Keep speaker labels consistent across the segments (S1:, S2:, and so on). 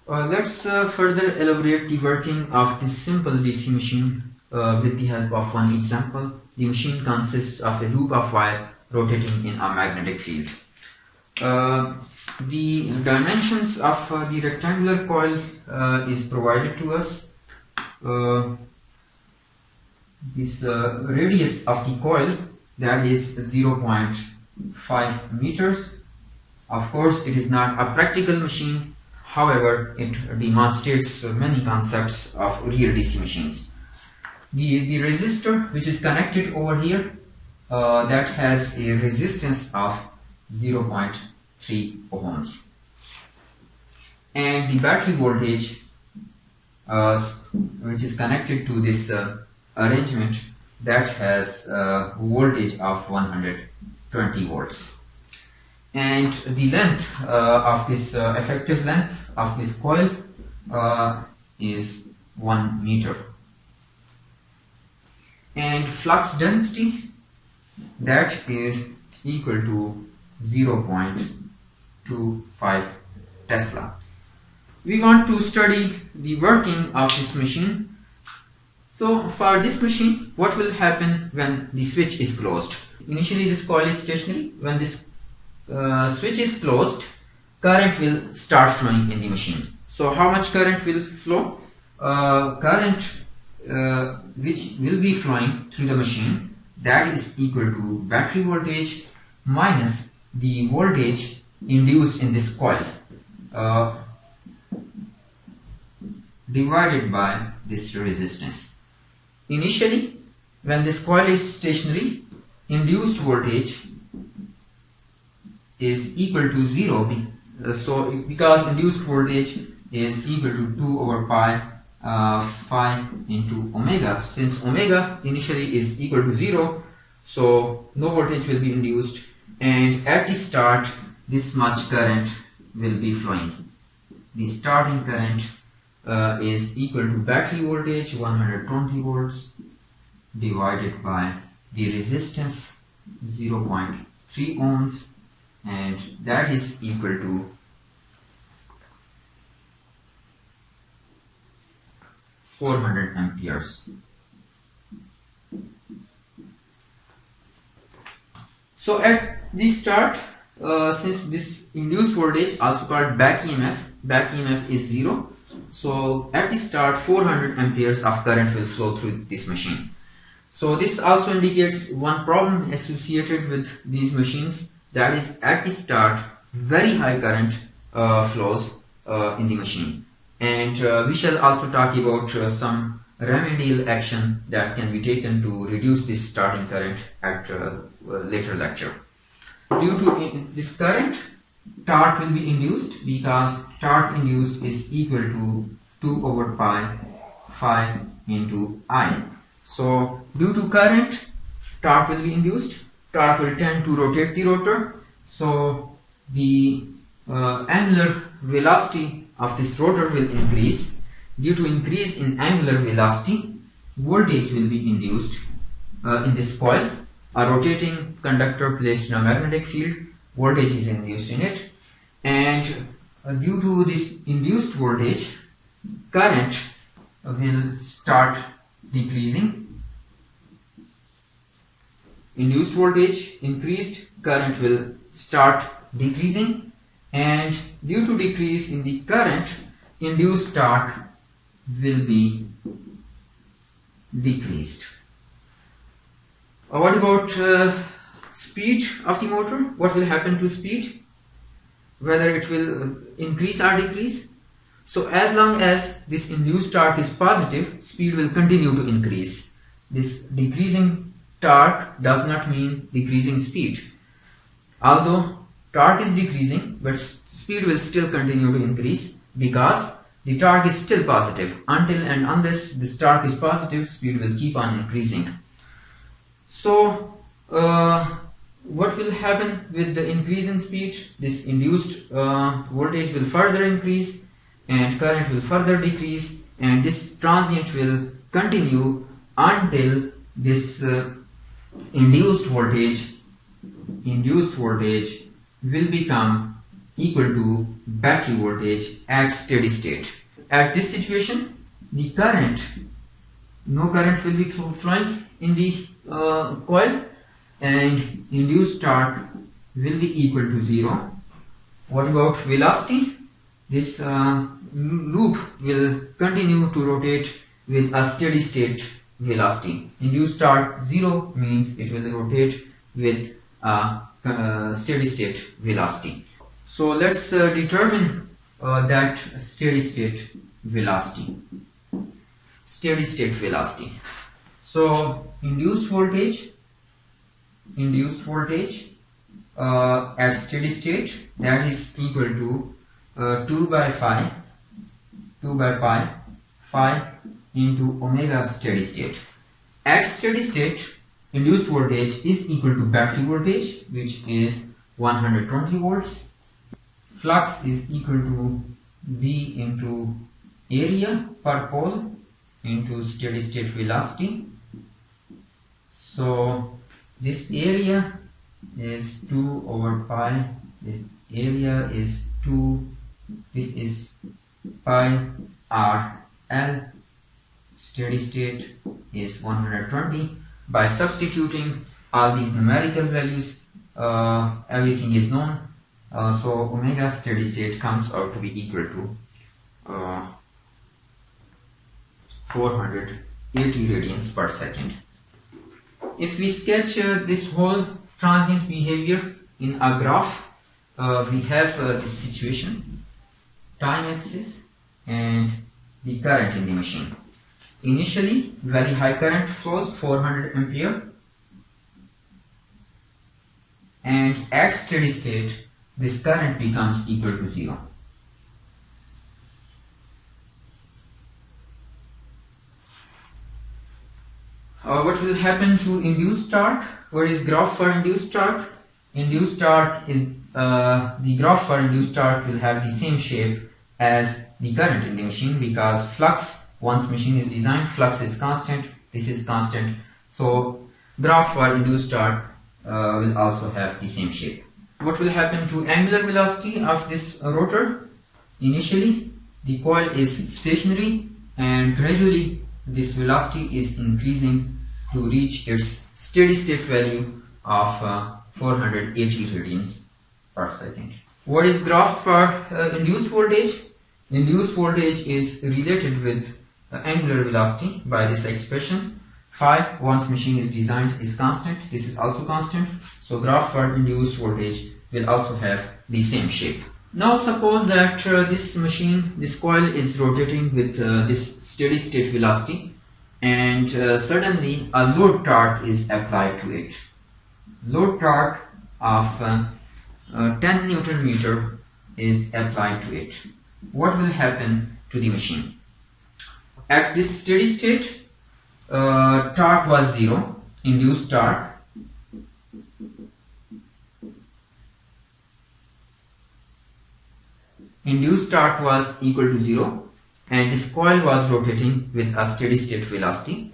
S1: Let's further elaborate the working of this simple DC machine with the help of one example. The machine consists of a loop of wire rotating in a magnetic field. The dimensions of the rectangular coil is provided to us. This radius of the coil, that is 0.5 meters. Of course, it is not a practical machine. However, it demonstrates many concepts of real DC machines. The resistor which is connected over here, that has a resistance of 0.3 ohms. And the battery voltage which is connected to this arrangement, that has a voltage of 120 volts. And the length of this effective length of this coil is 1 meter. And flux density, that is equal to 0.25 Tesla. We want to study the working of this machine. So for this machine, what will happen when the switch is closed? Initially this coil is stationary. When this switch is closed, current will start flowing in the machine. So how much current will flow? Current which will be flowing through the machine, that is equal to battery voltage minus the voltage induced in this coil divided by this resistance. Initially, when this coil is stationary, induced voltage is equal to 0, so because induced voltage is equal to 2 over pi phi into omega. Since omega initially is equal to 0, so no voltage will be induced, and at the start this much current will be flowing. The starting current is equal to battery voltage 120 volts divided by the resistance 0.3 ohms, and that is equal to 400 amperes. So at the start, since this induced voltage, also called back EMF is 0. So at the start 400 amperes of current will flow through this machine. So this also indicates one problem associated with these machines, that is at the start very high current flows in the machine. And we shall also talk about some remedial action that can be taken to reduce this starting current at a later lecture. Due to this current, torque will be induced, because torque induced is equal to 2 over pi phi into I. So due to current, torque will be induced. Torque will tend to rotate the rotor. So the angular velocity of this rotor will increase. Due to increase in angular velocity, voltage will be induced in this coil. A rotating conductor placed in a magnetic field, voltage is induced in it, and due to this induced voltage, current will start decreasing. Induced voltage increased, current will start decreasing, and due to decrease in the current, induced torque will be decreased. What about speed of the motor? What will happen to speed? Whether it will increase or decrease? So as long as this induced torque is positive, speed will continue to increase. This decreasing torque does not mean decreasing speed. Although torque is decreasing, but speed will still continue to increase, because the torque is still positive. Until and unless this torque is positive, speed will keep on increasing. So what will happen with the increase in speed? This induced voltage will further increase and current will further decrease, and this transient will continue until this induced voltage will become equal to battery voltage at steady state. At this situation, the current, no current will be flowing in the coil, and induced torque will be equal to 0. What about velocity? This loop will continue to rotate with a steady state velocity. Induced torque 0 means it will rotate with a steady state velocity. So let's determine that steady state velocity. Steady state velocity. So induced voltage at steady state, that is equal to 2 by pi into omega steady state. At steady state, induced voltage is equal to battery voltage, which is 120 volts. Flux is equal to V into area per pole into steady state velocity. So this area is 2 over pi, this area is 2, this is pi r L, steady state is 120. By substituting all these numerical values, everything is known. So omega steady state comes out to be equal to 480 radians per second. If we sketch this whole transient behavior in a graph, we have this situation, time axis and the current in the machine. Initially, very high current flows, 400 ampere, and at steady state, this current becomes equal to 0. What will happen to induced torque? What is graph for induced torque? Induced torque is the graph for induced torque will have the same shape as the current in the machine, because flux, once machine is designed, flux is constant, this is constant. So graph for induced torque will also have the same shape. What will happen to angular velocity of this rotor? Initially, the coil is stationary, and gradually this velocity is increasing to reach its steady state value of 480 radians per second. What is graph for induced voltage? Induced voltage is related with angular velocity by this expression. Phi, once machine is designed, is constant. This is also constant. So graph for induced voltage will also have the same shape. Now suppose that this machine, this coil is rotating with this steady state velocity, and suddenly a load torque is applied to it. Load torque of 10 Newton meter is applied to it. What will happen to the machine? At this steady state, torque was 0, induced torque. Induced torque was equal to 0, and this coil was rotating with a steady state velocity.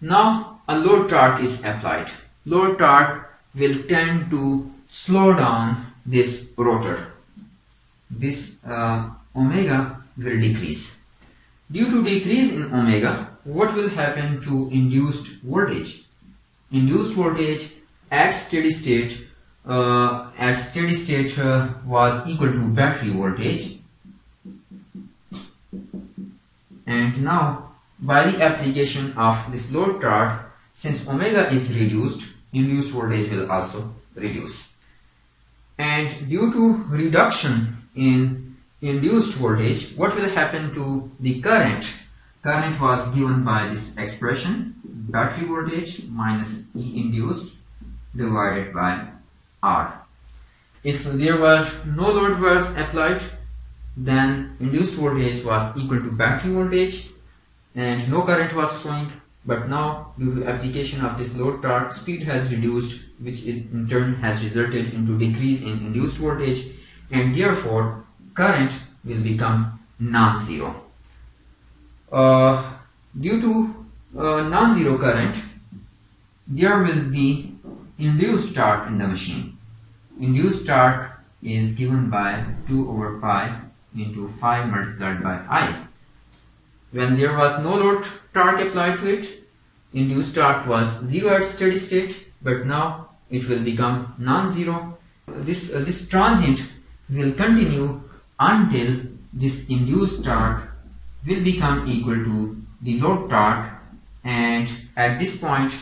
S1: Now a load torque is applied. Load torque will tend to slow down this rotor. This omega will decrease. Due to decrease in omega, what will happen to induced voltage? Induced voltage at steady state was equal to battery voltage, and now by the application of this load torque, since omega is reduced, induced voltage will also reduce. And due to reduction in induced voltage, what will happen to the current? Current was given by this expression, battery voltage minus E induced divided by R. If there was no load was applied, then induced voltage was equal to battery voltage and no current was flowing. But now, due to application of this load torque, speed has reduced, which in turn has resulted into decrease in induced voltage, and therefore current will become non-zero. Due to non-zero current, there will be induced torque in the machine. Induced torque is given by 2 over pi into 5 multiplied by I. When there was no load torque applied to it, induced torque was 0 at steady state, but now it will become non-zero. This transient will continue until this induced torque will become equal to the load torque, and at this point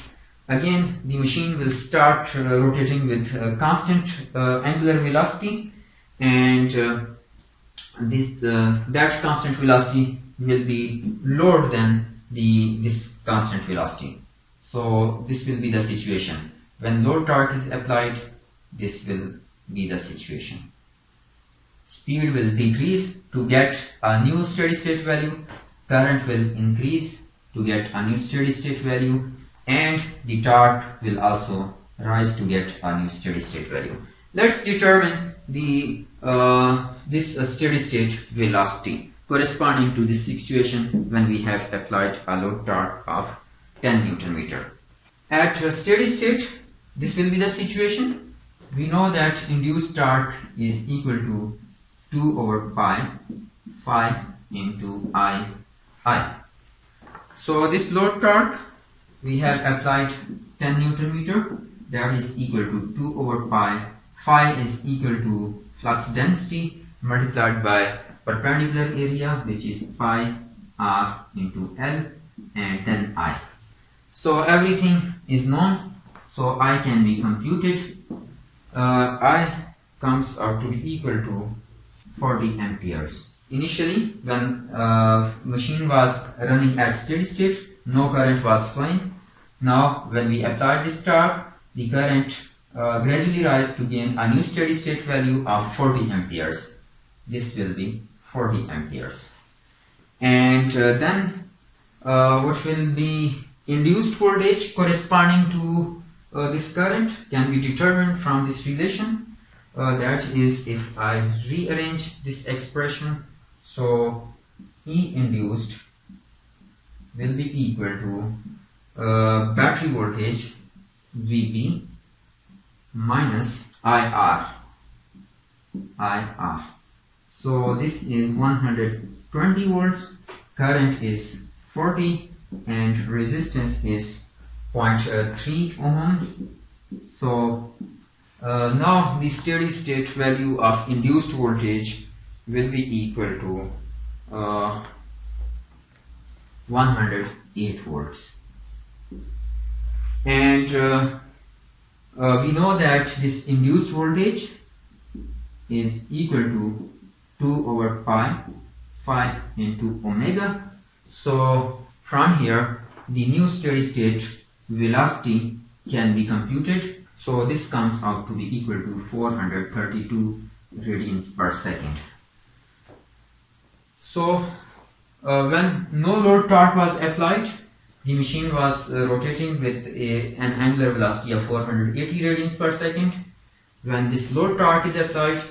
S1: again the machine will start rotating with constant angular velocity, and that constant velocity will be lower than this constant velocity. So this will be the situation. When load torque is applied, this will be the situation. Speed will decrease to get a new steady state value, current will increase to get a new steady state value, and the torque will also rise to get a new steady state value. Let's determine the this steady state velocity corresponding to this situation when we have applied a load torque of 10 Newton meter. At steady state, this will be the situation. We know that induced torque is equal to 2 over pi 5 into I. So this load torque we have applied 10 Newton meter, that is equal to 2 over pi. Phi is equal to flux density multiplied by perpendicular area, which is pi r into L, and then I. So everything is known, so I can be computed. I comes out to be equal to 40 amperes. Initially, when machine was running at steady state, no current was flowing. Now when we applied this torque, the current gradually rise to gain a new steady state value of 40 amperes. This will be 40 amperes. And then what will be induced voltage corresponding to this current can be determined from this relation. That is, if I rearrange this expression, so E induced will be equal to battery voltage VB minus IR. So this is 120 volts, current is 40, and resistance is 0.3 ohms. So now the steady state value of induced voltage will be equal to 108 volts. And we know that this induced voltage is equal to 2 over pi 5 into omega. So from here the new steady state velocity can be computed. So this comes out to be equal to 432 radians per second. So when no load torque was applied, the machine was rotating with an angular velocity of 480 radians per second. When this load torque is applied,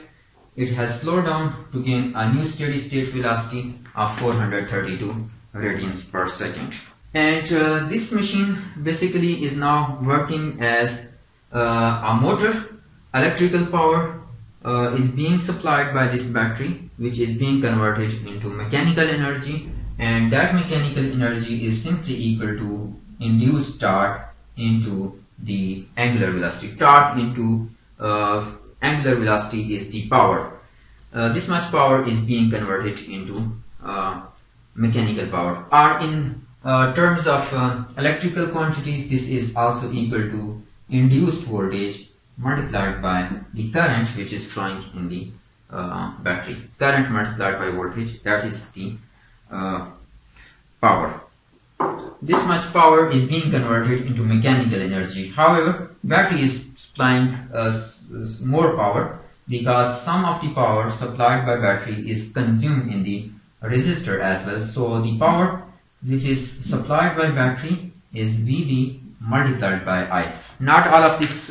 S1: it has slowed down to gain a new steady state velocity of 432 radians per second. And this machine basically is now working as a motor. Electrical power is being supplied by this battery, which is being converted into mechanical energy, and that mechanical energy is simply equal to induced torque into the angular velocity. Torque into angular velocity is the power. This much power is being converted into mechanical power, or in terms of electrical quantities, this is also equal to induced voltage multiplied by the current which is flowing in the battery. Current multiplied by voltage, that is the power. This much power is being converted into mechanical energy. However, battery is supplying more power, because some of the power supplied by battery is consumed in the resistor as well. So the power which is supplied by battery is VB multiplied by I. Not all of this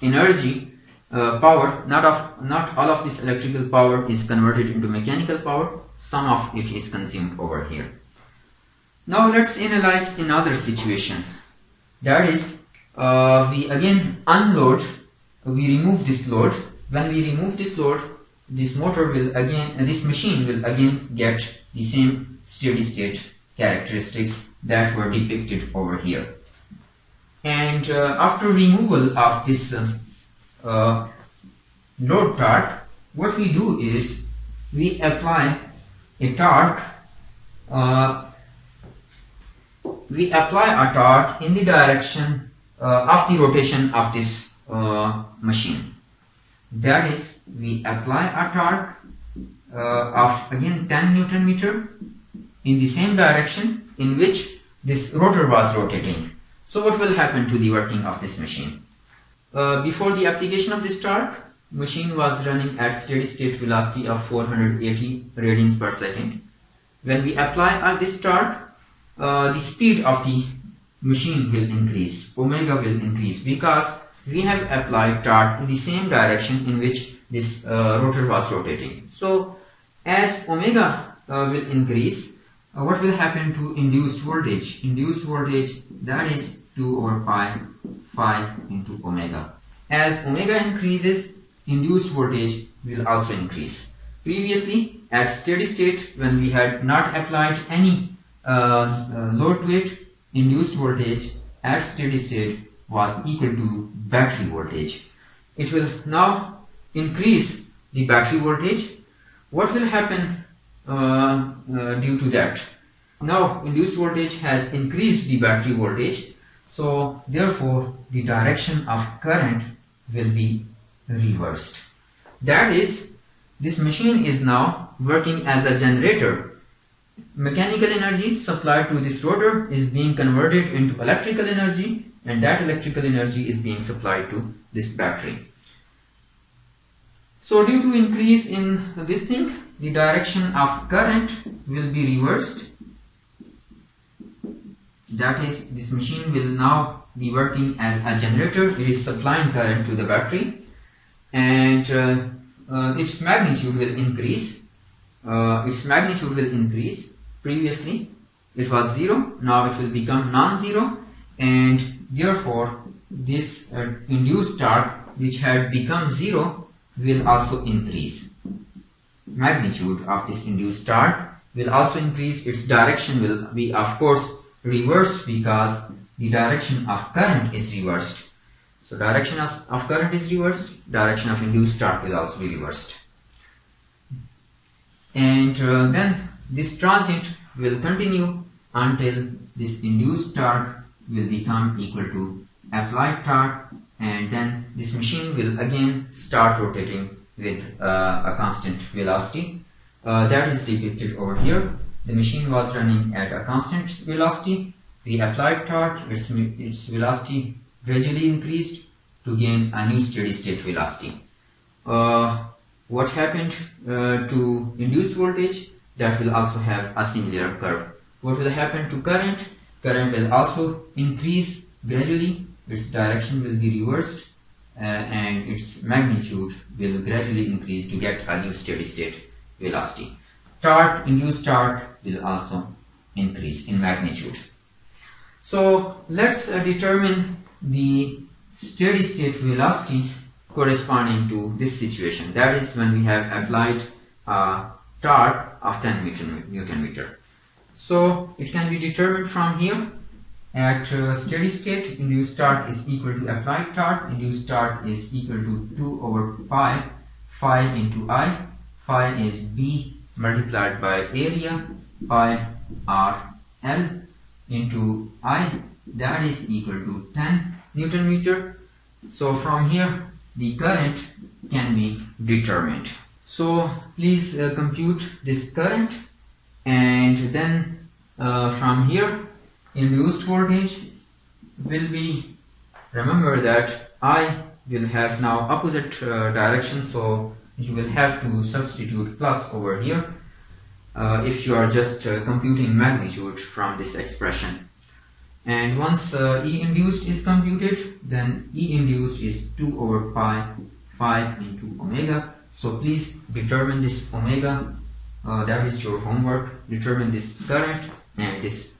S1: energy power, not all of this electrical power is converted into mechanical power. Some of it is consumed over here. Now let's analyze another situation. That is, we again unload, we remove this load, when we remove this load, this machine will again get the same steady state characteristics that were depicted over here. And after removal of this load torque, what we do is we apply a torque. We apply a torque in the direction of the rotation of this machine. That is, we apply a torque of again 10 Newton meter in the same direction in which this rotor was rotating. So what will happen to the working of this machine? Before the application of this torque, machine was running at steady state velocity of 480 radians per second. When we apply this torque, the speed of the machine will increase, omega will increase, because we have applied torque in the same direction in which this rotor was rotating. So as omega will increase, what will happen to induced voltage? Induced voltage, that is 2 over pi phi into omega. As omega increases, induced voltage will also increase. Previously, at steady state, when we had not applied any load to it, induced voltage at steady state was equal to battery voltage. It will now increase the battery voltage. What will happen due to that? Now induced voltage has increased the battery voltage, so therefore the direction of current will be reversed. That is, this machine is now working as a generator. Mechanical energy supplied to this rotor is being converted into electrical energy, and that electrical energy is being supplied to this battery. So due to increase in this thing, the direction of current will be reversed. That is, this machine will now be working as a generator. It is supplying current to the battery, and its magnitude will increase. Previously it was 0, now it will become non-zero, and therefore this induced torque, which had become 0, will also increase. Magnitude of this induced torque will also increase. Its direction will be, of course, reversed, because the direction of current is reversed. So direction of current is reversed, direction of induced torque will also be reversed. And then this transient will continue until this induced torque will become equal to applied torque, and then this machine will again start rotating with a constant velocity. That is depicted over here. The machine was running at a constant velocity. We applied torque, its velocity gradually increased to gain a new steady state velocity. What happened to induced voltage? That will also have a similar curve. What will happen to current? Current will also increase gradually. Its direction will be reversed, and its magnitude will gradually increase to get a new steady state velocity. Torque, induced torque, will also increase in magnitude. So let's determine the steady state velocity corresponding to this situation. That is, when we have applied a torque of 10 Newton meter. So it can be determined from here. At steady state, induced torque is equal to applied torque. Induced torque is equal to 2 over pi phi into I. Phi is B multiplied by area, pi r L into I. That is equal to 10 Newton meter. So from here the current can be determined. So please compute this current, and then from here induced voltage will be, remember that I will have now opposite direction, so you will have to substitute plus over here if you are just computing magnitude from this expression. And once E induced is computed, then E induced is 2 over pi phi into omega. So please determine this omega, that is your homework. Determine this current and this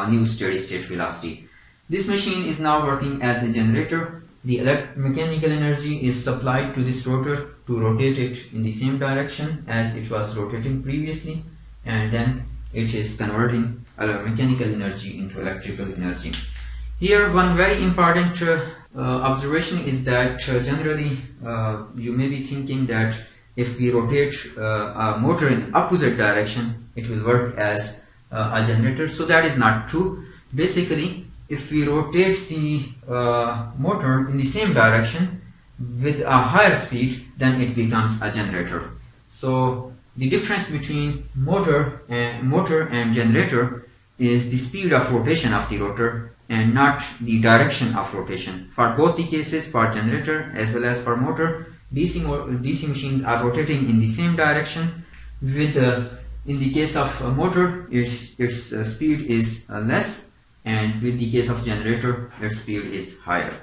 S1: new steady state velocity. This machine is now working as a generator. the mechanical energy is supplied to this rotor to rotate it in the same direction as it was rotating previously, and then it is converting mechanical energy into electrical energy. Here one very important observation is that generally you may be thinking that if we rotate a motor in opposite direction, it will work as a generator. So that is not true. Basically, if we rotate the motor in the same direction with a higher speed, then it becomes a generator. So the difference between motor and generator is the speed of rotation of the rotor and not the direction of rotation. For both the cases, for generator as well as for motor, DC machines are rotating in the same direction. With in the case of a motor, its speed is less, and with the case of generator, its speed is higher.